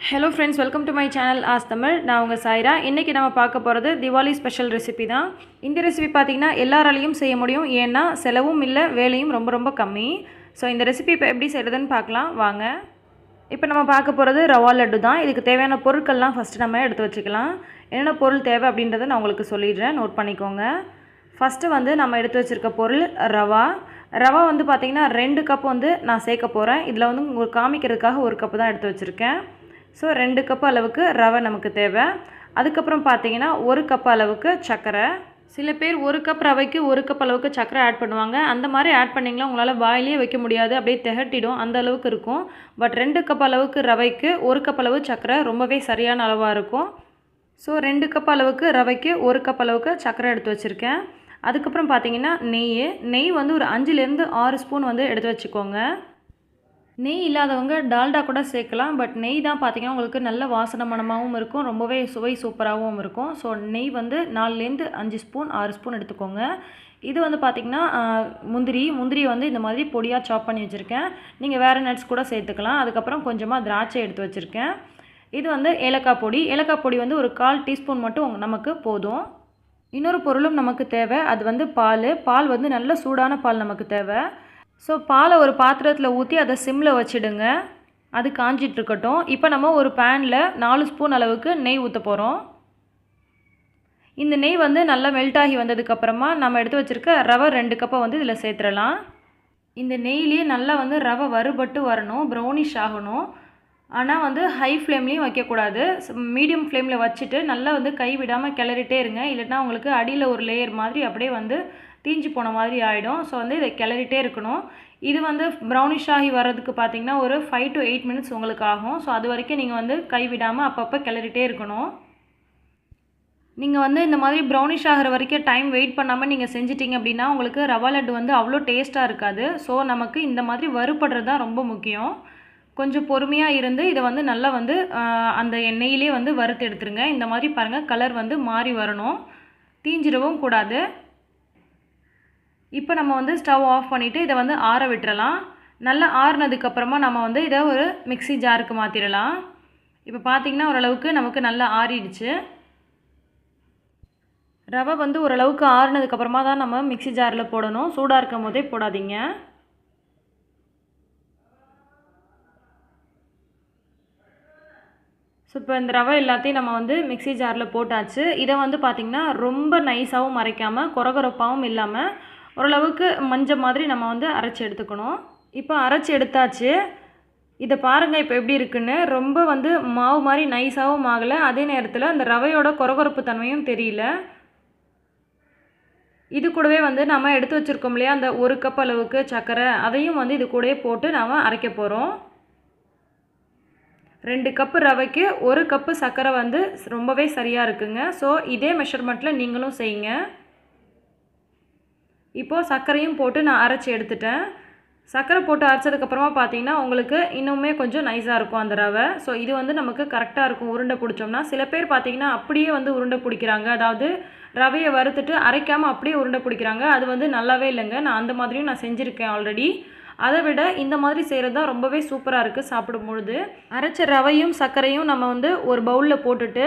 Hello friends, welcome to my channel Ask Tamil. நான் உங்க சாய்ரா. இன்னைக்கு நாம பார்க்க போறது Diwali ஸ்பெஷல் ரெசிபி தான். இந்த ரெசிபி பாத்தீங்கன்னா எல்லாராலையும் செய்ய முடியும். ஏன்னா செலவும் இல்ல, வேலையும் ரொம்ப கம்மி. சோ இந்த ரெசிபி இப்ப எப்படி செய்யறதுன்னு பார்க்கலாம் வாங்க. இப்போ நம்ம பார்க்க போறது ரவா லட்டு தான். இதுக்கு தேவையான பொருட்கள்லாம் ஃபர்ஸ்ட் நம்ம எடுத்து வச்சுக்கலாம். என்னென்ன பொருள் தேவை அப்படின்றதை நான் உங்களுக்கு சொல்லிடுறேன். நோட் பண்ணிக்கோங்க. ஃபர்ஸ்ட் வந்து நம்ம எடுத்து வச்சிருக்க பொருள் ரவா. ரவா வந்து பாத்தீங்கன்னா 2 கப் வந்து நான் சேர்க்க போறேன். இதுல வந்து உங்களுக்கு காமிக்கிறதுக்காக 1 கப் தான் எடுத்து வச்சிருக்கேன். ஸோ 2 கப் அளவுக்கு ரவை நமக்கு தேவை. அதுக்கப்புறம் பார்த்தீங்கன்னா 1 கப் அளவுக்கு சர்க்கரை. சில பேர் 1 கப் ரவைக்கு 1 கப் அளவுக்கு சர்க்கரை ஆட் பண்ணுவாங்க. அந்த மாதிரி ஆட் பண்ணிங்களா உங்களால் வாயிலே வைக்க முடியாது, அப்படியே திகட்டிடும், அந்த அளவுக்கு இருக்கும். பட் 2 கப் அளவுக்கு ரவைக்கு 1 கப் அளவு சர்க்கரை ரொம்பவே சரியான அளவாக இருக்கும். ஸோ 2 கப் அளவுக்கு ரவைக்கு 1 கப் அளவுக்கு சர்க்கரை எடுத்து வச்சுருக்கேன். அதுக்கப்புறம் பார்த்தீங்கன்னா நெய் வந்து ஒரு 5லேருந்து 6 ஸ்பூன் வந்து எடுத்து வச்சுக்கோங்க. நெய் இல்லாதவங்க டால்டா கூட சேர்க்கலாம். பட் நெய் தான் பார்த்தீங்கன்னா உங்களுக்கு நல்ல வாசனை மணமாகவும் இருக்கும், ரொம்பவே சுவை சூப்பராகவும் இருக்கும். ஸோ நெய் வந்து 4லேருந்து 5 ஸ்பூன் 6 ஸ்பூன் எடுத்துக்கோங்க. இது வந்து பார்த்திங்கன்னா முந்திரி வந்து இந்த மாதிரி பொடியாக சாப் பண்ணி வச்சுருக்கேன். நீங்கள் வேறு நட்ஸ் கூட சேர்த்துக்கலாம். அதுக்கப்புறம் கொஞ்சமாக திராட்சை எடுத்து வச்சுருக்கேன். இது வந்து ஏலக்காய் பொடி வந்து ஒரு 1/4 டீஸ்பூன் மட்டும் நமக்கு போதும். இன்னொரு பொருளும் நமக்கு தேவை, அது வந்து பால் வந்து நல்ல சூடான பால் நமக்கு தேவை. ஸோ பாலை ஒரு பாத்திரத்தில் ஊற்றி அதை சிம்மில் வச்சுடுங்க, அது காஞ்சிட்ருக்கட்டும். இப்போ நம்ம ஒரு பேனில் 4 ஸ்பூன் அளவுக்கு நெய் ஊற்ற போகிறோம். இந்த நெய் வந்து நல்லா மெல்ட் ஆகி வந்ததுக்கப்புறமா நம்ம எடுத்து வச்சுருக்க ரவை 2 கப்பை வந்து இதில் சேர்த்துடலாம். இந்த நெய்லேயே நல்லா வந்து ரவை வறுபட்டு வரணும், ப்ரௌனிஷ் ஆகணும். ஆனால் வந்து ஹை ஃப்ளேம்லேயும் வைக்கக்கூடாது, மீடியம் ஃப்ளேமில் வச்சுட்டு நல்லா வந்து கை விடாமல் கிளறிட்டே இருங்க. இல்லைன்னா உங்களுக்கு அடியில் ஒரு லேயர் மாதிரி அப்படியே வந்து தீஞ்சு போன மாதிரி ஆகிடும். ஸோ வந்து இதை கிளறிட்டே இருக்கணும். இது வந்து ப்ரௌனிஷ் ஆகி வர்றதுக்கு பார்த்திங்கன்னா ஒரு 5 to 8 மினிட்ஸ் உங்களுக்கு ஆகும். ஸோ அது வரைக்கும் நீங்கள் வந்து கை விடாமல் அப்பப்போ கிளறிட்டே இருக்கணும். நீங்கள் வந்து இந்த மாதிரி ப்ரௌனிஷ் ஆகிற வரைக்கும் டைம் வெயிட் பண்ணாமல் நீங்கள் செஞ்சிட்டிங்க அப்படின்னா உங்களுக்கு ரவா லட்டு வந்து அவ்வளோ டேஸ்ட்டாக இருக்காது. ஸோ நமக்கு இந்த மாதிரி வறுபடுறது தான் ரொம்ப முக்கியம். கொஞ்சம் பொறுமையாக இருந்து இதை வந்து நல்லா வந்து அந்த எண்ணெயிலே வந்து வறுத்து எடுத்துருங்க. இந்த மாதிரி பாருங்கள், கலர் வந்து மாறி வரணும், தீஞ்சிடவும் கூடாது. இப்போ நம்ம வந்து ஸ்டவ் ஆஃப் பண்ணிவிட்டு இதை வந்து ஆற விட்டுறலாம். நல்லா ஆறுனதுக்கப்புறமா நம்ம வந்து இதை ஒரு மிக்ஸி ஜாருக்கு மாற்றிடலாம். இப்போ பார்த்திங்கன்னா ஓரளவுக்கு நமக்கு நல்லா ஆறிடுச்சு. ரவை வந்து ஓரளவுக்கு ஆறுனதுக்கப்புறமா தான் நம்ம மிக்ஸி ஜாரில் போடணும், சூடாக இருக்கும் போதே போடாதீங்க. ஸோ இப்போ இந்த ரவை எல்லாத்தையும் நம்ம வந்து மிக்ஸி ஜாரில் போட்டாச்சு. இதை வந்து பார்த்திங்கன்னா ரொம்ப நைஸாகவும் அரைக்காமல் கொரகொரப்பாகவும் இல்லாமல் ஓரளவுக்கு மஞ்சள் மாதிரி நம்ம வந்து அரைச்சி எடுத்துக்கணும். இப்போ அரைச்சி எடுத்தாச்சு. இதை பாருங்கள் இப்போ எப்படி இருக்குன்னு. ரொம்ப வந்து மாவு மாதிரி நைஸாகவும் ஆகலை, அதே நேரத்தில் அந்த ரவையோட கொரகொரப்பு தன்மையும் தெரியல. இது கூடவே வந்து நம்ம எடுத்து வச்சுருக்கோம் இல்லையா அந்த 1 கப் அளவுக்கு சர்க்கரை, அதையும் வந்து இது கூடவே போட்டு நாம் அரைக்க போகிறோம். 2 கப்பு ரவைக்கு 1 கப்பு சர்க்கரை வந்து ரொம்பவே சரியாக இருக்குங்க. ஸோ இதே மெஷர்மெண்ட்டில் நீங்களும் செய்யுங்க. இப்போது சர்க்கரையும் போட்டு நான் அரைச்சி எடுத்துட்டேன். சர்க்கரை போட்டு அரைச்சதுக்கப்புறமா பார்த்தீங்கன்னா உங்களுக்கு இன்னுமே கொஞ்சம் நைஸாக இருக்கும் அந்த ரவை. ஸோ இது வந்து நமக்கு கரெக்டாக இருக்கும் உருண்டை பிடிச்சோம்னா. சில பேர் பார்த்தீங்கன்னா அப்படியே வந்து உருண்டை பிடிக்கிறாங்க, அதாவது ரவையை வறுத்துட்டு அரைக்காமல் அப்படியே உருண்டை பிடிக்கிறாங்க. அது வந்து நல்லாவே இல்லைங்க. நான் அந்த மாதிரியும் நான் செஞ்சுருக்கேன் ஆல்ரெடி. அதை விட இந்த மாதிரி செய்கிறது தான் ரொம்பவே சூப்பராக இருக்குது சாப்பிடும்பொழுது. அரைச்ச ரவையும் சர்க்கரையும் நம்ம வந்து ஒரு பவுலில் போட்டுட்டு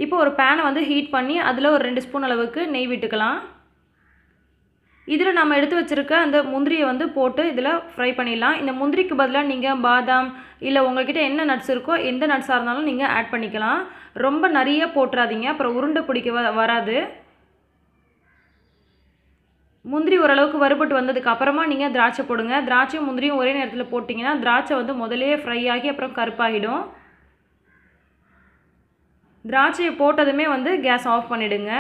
இப்போ ஒரு பேனை வந்து ஹீட் பண்ணி அதில் ஒரு 2 ஸ்பூன் அளவுக்கு நெய் விட்டுக்கலாம். இதில் நம்ம எடுத்து வச்சுருக்க அந்த முந்திரியை வந்து போட்டு இதில் ஃப்ரை பண்ணிடலாம். இந்த முந்திரிக்கு பதிலாக நீங்கள் பாதாம் இல்லை உங்கள்கிட்ட என்ன நட்ஸ் இருக்கோ எந்த நட்ஸாக இருந்தாலும் நீங்கள் ஆட் பண்ணிக்கலாம். ரொம்ப நிறைய போட்டுறாதீங்க, அப்புறம் உருண்டை பிடிக்க வராது. முந்திரி ஓரளவுக்கு வறுபட்டு வந்ததுக்கு அப்புறமா நீங்கள் திராட்சை போடுங்க. திராட்சையும் முந்திரியும் ஒரே நேரத்தில் போட்டிங்கன்னா திராட்சை வந்து முதலே ஃப்ரை ஆகி அப்புறம் கருப்பாகிடும். திராட்சையை போட்டதுமே வந்து கேஸ் ஆஃப் பண்ணிவிடுங்க.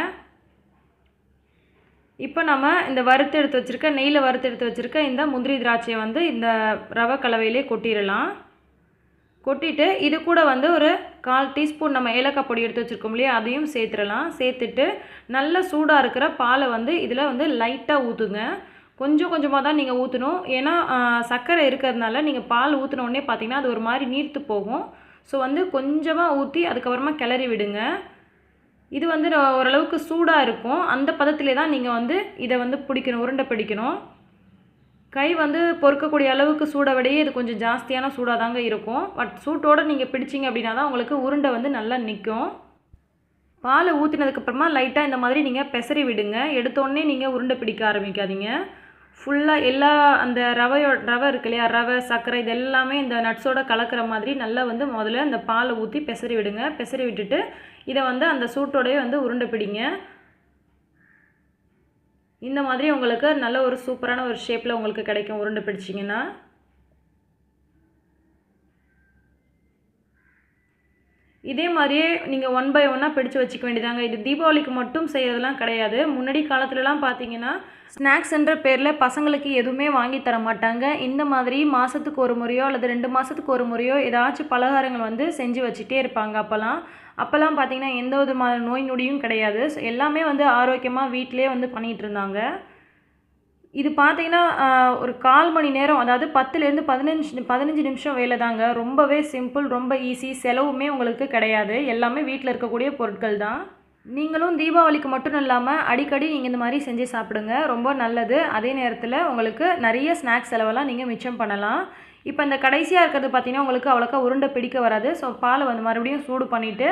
இப்போ நம்ம இந்த நெய்யில் வறுத்து எடுத்து வச்சுருக்க இந்த முந்திரி திராட்சையை வந்து இந்த ரவை கலவையிலே கொட்டிடலாம். கொட்டிட்டு இது கூட வந்து ஒரு 1/4 டீஸ்பூன் நம்ம ஏலக்காய் பொடி எடுத்து வச்சுருக்கோம் இல்லையா, அதையும் சேர்த்துடலாம். சேர்த்துட்டு நல்ல சூடாக இருக்கிற பாலை வந்து இதில் வந்து லைட்டாக ஊற்றுங்க. கொஞ்சம் கொஞ்சமாக தான் நீங்கள் ஊற்றணும். ஏன்னா சர்க்கரை இருக்கிறதுனால நீங்கள் பால் ஊற்றினோடனே பார்த்தீங்கன்னா அது ஒரு மாதிரி நீர்த்து போகும். ஸோ வந்து கொஞ்சமாக ஊற்றி அதுக்கப்புறமா கிளறி விடுங்க. இது வந்து ஓரளவுக்கு சூடாக இருக்கும், அந்த பதத்திலே தான் நீங்கள் வந்து இதை வந்து உருண்டை பிடிக்கணும். கை வந்து பொறுக்கக்கூடிய அளவுக்கு சூடை விடையே இது கொஞ்சம் ஜாஸ்தியான சூடாக தாங்க இருக்கும். பட் சூட்டோடு நீங்கள் பிடிச்சிங்க அப்படின்னா தான் உங்களுக்கு உருண்டை வந்து நல்லா நிற்கும். பால் ஊற்றினதுக்கப்புறமா லைட்டாக இந்த மாதிரி நீங்கள் பெசரி விடுங்க. எடுத்தோடனே நீங்கள் உருண்டை பிடிக்க ஆரம்பிக்காதீங்க. ஃபுல்லாக எல்லா அந்த ரவை இருக்கு இல்லையா, ரவை சர்க்கரை இது எல்லாமே இந்த நட்ஸோடு கலக்கிற மாதிரி நல்லா வந்து முதல்ல அந்த பாலை ஊற்றி பெசரி விடுங்க. பெசரி விட்டுட்டு இதை வந்து அந்த சூட்டோடையே வந்து உருண்டை பிடிங்க. இந்த மாதிரி உங்களுக்கு நல்ல ஒரு சூப்பரான ஒரு ஷேப்பில் உங்களுக்கு கிடைக்கும் உருண்டை பிடிச்சிங்கன்னா. இதே மாதிரியே நீங்கள் 1 by 1 பிடிச்சு வச்சுக்க வேண்டியதாங்க. இது தீபாவளிக்கு மட்டும் செய்கிறதுலாம் கிடையாது. முன்னாடி காலத்துலலாம் பார்த்தீங்கன்னா ஸ்நாக்ஸ்ன்ற பேரில் பசங்களுக்கு எதுவுமே வாங்கி தர மாட்டாங்க. இந்த மாதிரி மாதத்துக்கு ஒரு முறையோ அல்லது 2 மாதத்துக்கு ஒரு முறையோ ஏதாச்சும் பலகாரங்கள் வந்து செஞ்சு வச்சுட்டே இருப்பாங்க. அப்போல்லாம் பார்த்தீங்கன்னா எந்த விதமான நோய் நொடியும் கிடையாது. எல்லாமே வந்து ஆரோக்கியமாக வீட்டிலே வந்து பண்ணிகிட்டு இருந்தாங்க. இது பார்த்தீங்கன்னா ஒரு 1/4 மணி நேரம், அதாவது 10லேருந்து 15 நிமிஷம் வேலை தாங்க. ரொம்பவே சிம்பிள், ரொம்ப ஈஸி, செலவுமே உங்களுக்கு கிடையாது. எல்லாமே வீட்டில் இருக்கக்கூடிய பொருட்கள் தான். நீங்களும் தீபாவளிக்கு மட்டும் இல்லாமல் அடிக்கடி நீங்கள் இந்த மாதிரி செஞ்சு சாப்பிடுங்க, ரொம்ப நல்லது. அதே நேரத்தில் உங்களுக்கு நிறைய ஸ்நாக்ஸ் செலவெல்லாம் நீங்கள் மிச்சம் பண்ணலாம். இப்போ இந்த கடைசியாக இருக்கிறது பார்த்தீங்கன்னா உங்களுக்கு அவ்வளோக்கா உருண்டை பிடிக்க வராது. ஸோ பாலை வந்து மறுபடியும் சூடு பண்ணிவிட்டு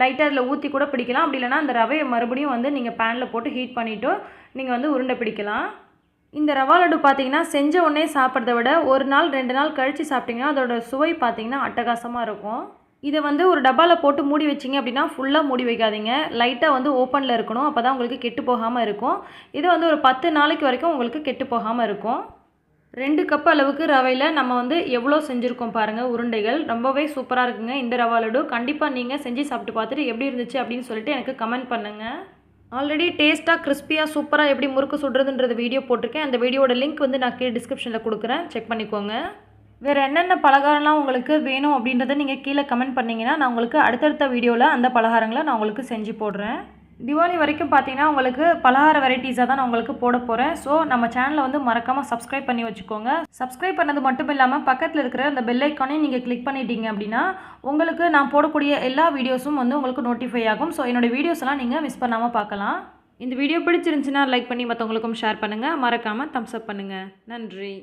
லைட்டாக அதில் ஊற்றி கூட பிடிக்கலாம். அப்படி இல்லைனா அந்த ரவையை மறுபடியும் வந்து நீங்கள் பேனில் போட்டு ஹீட் பண்ணிவிட்டு நீங்கள் வந்து உருண்டை பிடிக்கலாம். இந்த ரவா லட்டு பார்த்தீங்கன்னா செஞ்ச உடனே சாப்பிட்றத விட 1 நாள் 2 நாள் கழித்து சாப்பிட்டிங்கன்னா அதோட சுவை பார்த்தீங்கன்னா அட்டகாசமாக இருக்கும். இதை வந்து ஒரு டப்பாவில் போட்டு மூடி வச்சிங்க அப்படின்னா ஃபுல்லாக மூடி வைக்காதீங்க. லைட்டாக வந்து ஓப்பனில் இருக்கணும். அப்போ தான் உங்களுக்கு கெட்டு போகாமல் இருக்கும். இது வந்து ஒரு 10 நாளைக்கு வரைக்கும் உங்களுக்கு கெட்டு போகாமல் இருக்கும். 2 கப் அளவுக்கு ரவையில் நம்ம வந்து எவ்வளோ செஞ்சுருக்கோம் பாருங்கள் உருண்டைகள். ரொம்பவே சூப்பராக இருக்குங்க இந்த ரவா லட்டு. கண்டிப்பாக நீங்கள் செஞ்சு சாப்பிட்டு பார்த்துட்டு எப்படி இருந்துச்சு அப்படின்னு சொல்லிட்டு எனக்கு கமெண்ட் பண்ணுங்கள். ஆல்ரெடி டேஸ்ட்டாக கிறிஸ்பியாக சூப்பராக எப்படி முறுக்கு சுடுறதுன்றது வீடியோ போட்டிருக்கேன். அந்த வீடியோட லிங்க் வந்து நான் கீழே டிஸ்கிரிப்ஷனில் கொடுக்குறேன், செக் பண்ணிக்கோங்க. வேறு என்னென்ன பலகாரம்லாம் உங்களுக்கு வேணும் அப்படின்றத நீங்கள் கீழே கமெண்ட் பண்ணிங்கன்னா நான் உங்களுக்கு அடுத்தடுத்த வீடியோவில் அந்த பலகாரங்களை நான் உங்களுக்கு செஞ்சு போடுறேன். திவாலி வரைக்கும் பார்த்தீங்கன்னா உங்களுக்கு பலகார வெரைட்டிஸாக தான் நான் உங்களுக்கு போட போகிறேன். ஸோ நம்ம சேனலை வந்து மறக்காமல் சப்ஸ்கிரைப் பண்ணி வச்சுக்கோங்க. சப்ஸ்கிரைப் பண்ணது மட்டும் இல்லாமல் பக்கத்தில் இருக்கிற அந்த பெல் ஐக்கானையும் நீங்கள் கிளிக் பண்ணிட்டீங்க அப்படின்னா உங்களுக்கு நான் போடக்கூடிய எல்லா வீடியோஸும் வந்து உங்களுக்கு நோட்டிஃபை ஆகும். ஸோ என்னோடய வீடியோஸ் எல்லாம் நீங்கள் மிஸ் பண்ணாமல் பார்க்கலாம். இந்த வீடியோ பிடிச்சிருந்துச்சுன்னா லைக் பண்ணி மற்றவங்களுக்கும் ஷேர் பண்ணுங்கள். மறக்காமல் தம்ஸ் அப் பண்ணுங்கள். நன்றி.